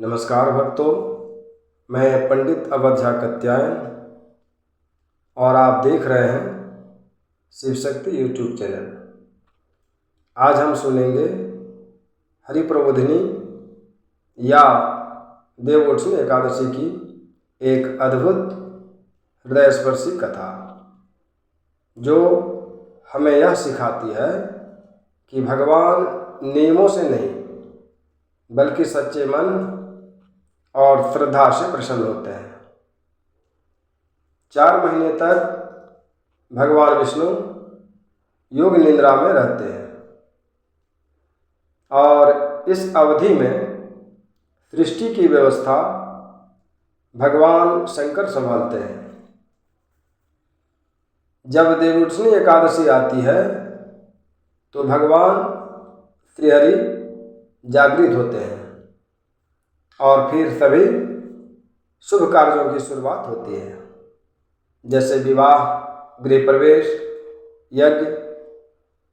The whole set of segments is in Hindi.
नमस्कार भक्तों, मैं पंडित अवध झा कत्यायन और आप देख रहे हैं शिव शक्ति यूट्यूब चैनल। आज हम सुनेंगे हरि प्रबोधिनी या देवोत्सनी एकादशी की एक अद्भुत हृदयस्पर्शी कथा, जो हमें यह सिखाती है कि भगवान नियमों से नहीं बल्कि सच्चे मन और श्रद्धा से प्रसन्न होते हैं। 4 महीने तक भगवान विष्णु योग निद्रा में रहते हैं और इस अवधि में सृष्टि की व्यवस्था भगवान शंकर संभालते हैं। जब देवोत्सनी एकादशी आती है तो भगवान श्रीहरि जागृत होते हैं और फिर सभी शुभ कार्यों की शुरुआत होती है, जैसे विवाह, गृह प्रवेश, यज्ञ,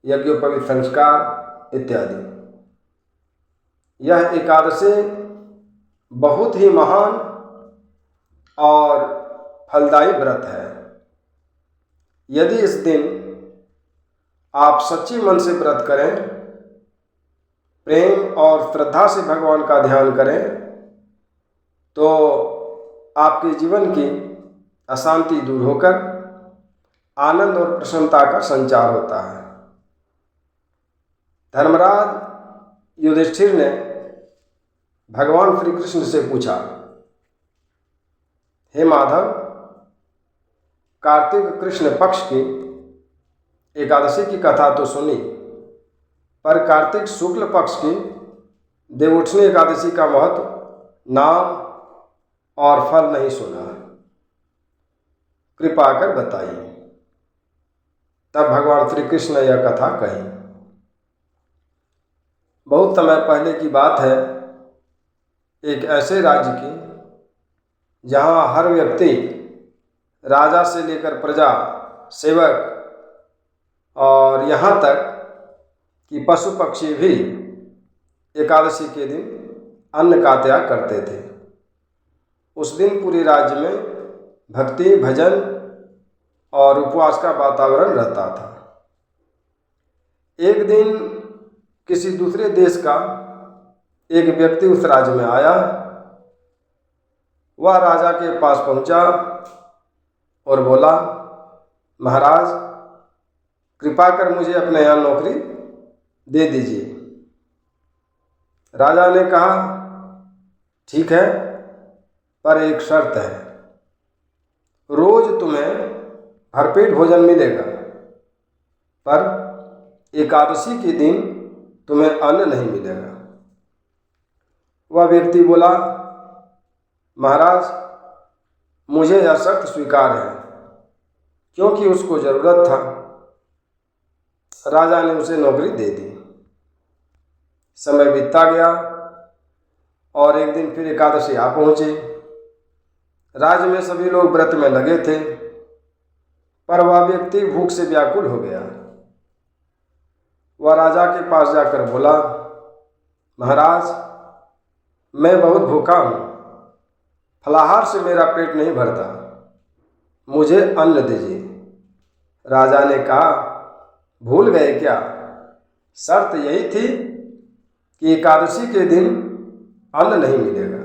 यज्ञोपवीत संस्कार इत्यादि। यह एकादशी बहुत ही महान और फलदायी व्रत है। यदि इस दिन आप सच्चे मन से व्रत करें, प्रेम और श्रद्धा से भगवान का ध्यान करें, तो आपके जीवन की अशांति दूर होकर आनंद और प्रसन्नता का संचार होता है। धर्मराज युधिष्ठिर ने भगवान श्री कृष्ण से पूछा, हे माधव, कार्तिक कृष्ण पक्ष की एकादशी की कथा तो सुनी, पर कार्तिक शुक्ल पक्ष की देवोत्सनी एकादशी का महत्व, नाम और फल नहीं सुना, कृपा कर बताइए। तब भगवान श्री कृष्ण ने यह कथा कही। बहुत समय पहले की बात है, एक ऐसे राज्य की जहाँ हर व्यक्ति, राजा से लेकर प्रजा, सेवक और यहाँ तक कि पशु पक्षी भी एकादशी के दिन अन्न का त्याग करते थे। उस दिन पूरे राज्य में भक्ति, भजन और उपवास का वातावरण रहता था। एक दिन किसी दूसरे देश का एक व्यक्ति उस राज्य में आया। वह राजा के पास पहुंचा और बोला, महाराज, कृपा कर मुझे अपने यहाँ नौकरी दे दीजिए। राजा ने कहा, ठीक है, पर एक शर्त है, रोज तुम्हें भरपेट भोजन मिलेगा, पर एकादशी के दिन तुम्हें अन्न नहीं मिलेगा। वह व्यक्ति बोला, महाराज, मुझे यह शर्त स्वीकार है, क्योंकि उसको जरूरत था। राजा ने उसे नौकरी दे दी। समय बीतता गया और एक दिन फिर एकादशी आ पहुंची। राज्य में सभी लोग व्रत में लगे थे, पर वह व्यक्ति भूख से व्याकुल हो गया। वह राजा के पास जाकर बोला, महाराज, मैं बहुत भूखा हूँ, फलाहार से मेरा पेट नहीं भरता, मुझे अन्न दीजिए। राजा ने कहा, भूल गए क्या? शर्त यही थी कि एकादशी के दिन अन्न नहीं मिलेगा।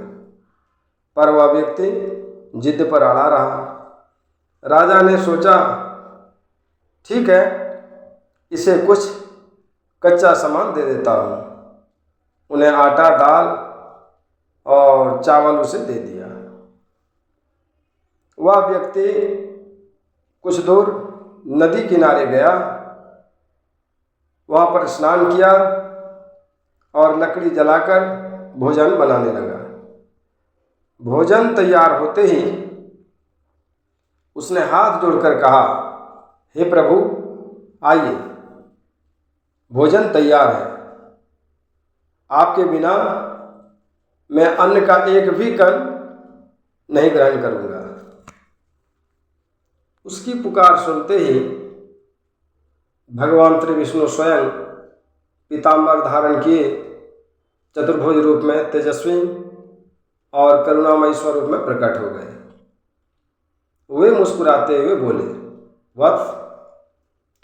पर वह व्यक्ति जिद पर अड़ा रहा। राजा ने सोचा, ठीक है, इसे कुछ कच्चा सामान दे देता हूँ। उन्हें आटा, दाल और चावल उसे दे दिया। वह व्यक्ति कुछ दूर नदी किनारे गया, वहाँ पर स्नान किया और लकड़ी जलाकर भोजन बनाने लगा। भोजन तैयार होते ही उसने हाथ जोड़कर कहा, हे प्रभु, आइए, भोजन तैयार है। आपके बिना मैं अन्न का एक भी कण नहीं ग्रहण करूंगा। उसकी पुकार सुनते ही भगवान श्री विष्णु स्वयं पीताम्बर धारण किए, चतुर्भुज रूप में तेजस्वी और करुणामय स्वरूप में प्रकट हो गए। वे मुस्कुराते हुए बोले, वत्स,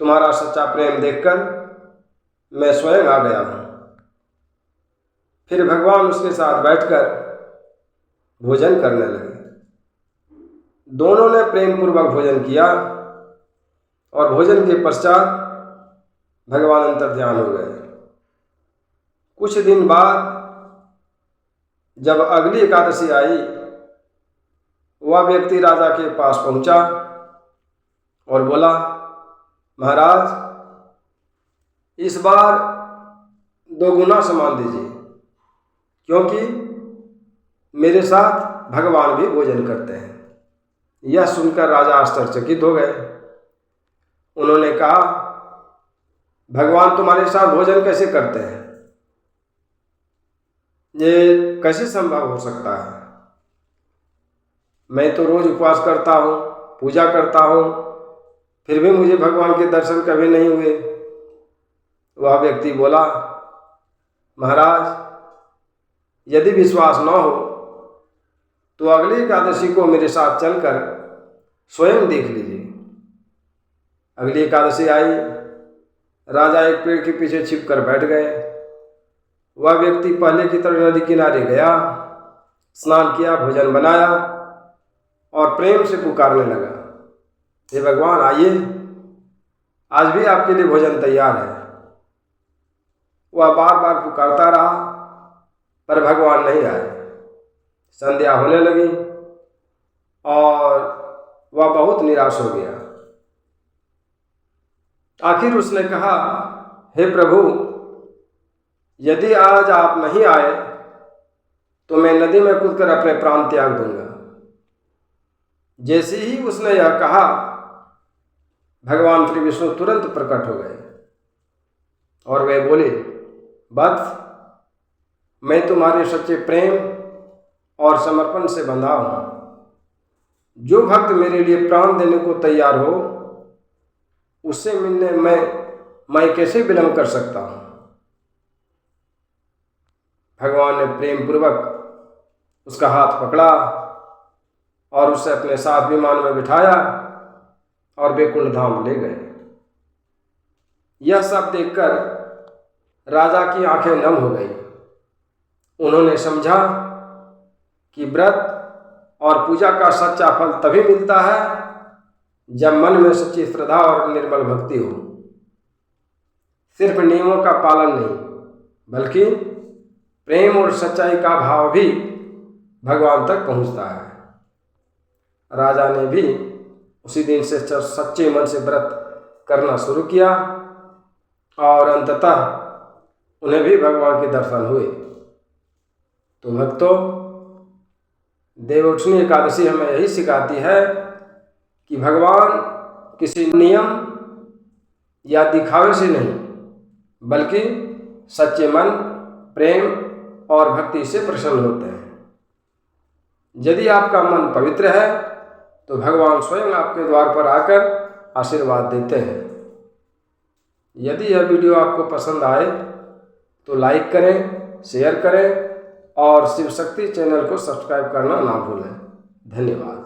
तुम्हारा सच्चा प्रेम देखकर मैं स्वयं आ गया हूँ। फिर भगवान उसके साथ बैठकर भोजन करने लगे। दोनों ने प्रेम पूर्वक भोजन किया और भोजन के पश्चात भगवान अंतर्ध्यान हो गए। कुछ दिन बाद जब अगली एकादशी आई, वह व्यक्ति राजा के पास पहुंचा और बोला, महाराज, इस बार 2 गुना सामान दीजिए, क्योंकि मेरे साथ भगवान भी भोजन करते हैं। यह सुनकर राजा आश्चर्यचकित हो गए। उन्होंने कहा, भगवान तुम्हारे साथ भोजन कैसे करते हैं? ये कैसे संभव हो सकता है? मैं तो रोज उपवास करता हूँ, पूजा करता हूँ, फिर भी मुझे भगवान के दर्शन कभी नहीं हुए। वह व्यक्ति बोला, महाराज, यदि विश्वास न हो तो अगली एकादशी को मेरे साथ चलकर स्वयं देख लीजिए। अगली एकादशी आई। राजा एक पेड़ के पीछे छिपकर बैठ गए। वह व्यक्ति पहले की तरह नदी किनारे गया, स्नान किया, भोजन बनाया और प्रेम से पुकारने लगा, हे भगवान, आइए, आज भी आपके लिए भोजन तैयार है। वह बार बार पुकारता रहा, पर भगवान नहीं आए। संध्या होने लगी और वह बहुत निराश हो गया। आखिर उसने कहा, हे प्रभु, यदि आज आप नहीं आए तो मैं नदी में कूदकर अपने प्राण त्याग दूंगा। जैसे ही उसने यह कहा, भगवान श्री विष्णु तुरंत प्रकट हो गए और वे बोले, वत्स, मैं तुम्हारे सच्चे प्रेम और समर्पण से बंधा हूँ। जो भक्त मेरे लिए प्राण देने को तैयार हो, उससे मिलने मैं कैसे विलंब कर सकता हूँ? भगवान ने प्रेम पूर्वक उसका हाथ पकड़ा और उसे अपने साथ विमान में बिठाया और वैकुंठ धाम ले गए। यह सब देखकर राजा की आंखें नम हो गई। उन्होंने समझा कि व्रत और पूजा का सच्चा फल तभी मिलता है जब मन में सच्ची श्रद्धा और निर्मल भक्ति हो। सिर्फ नियमों का पालन नहीं, बल्कि प्रेम और सच्चाई का भाव भी भगवान तक पहुंचता है। राजा ने भी उसी दिन से सच्चे मन से व्रत करना शुरू किया और अंततः उन्हें भी भगवान के दर्शन हुए। तो भक्तों, देवउठनी एकादशी हमें यही सिखाती है कि भगवान किसी नियम या दिखावे से नहीं, बल्कि सच्चे मन, प्रेम और भक्ति से प्रसन्न होते हैं। यदि आपका मन पवित्र है तो भगवान स्वयं आपके द्वार पर आकर आशीर्वाद देते हैं। यदि यह वीडियो आपको पसंद आए तो लाइक करें, शेयर करें और शिव शक्ति चैनल को सब्सक्राइब करना ना भूलें। धन्यवाद।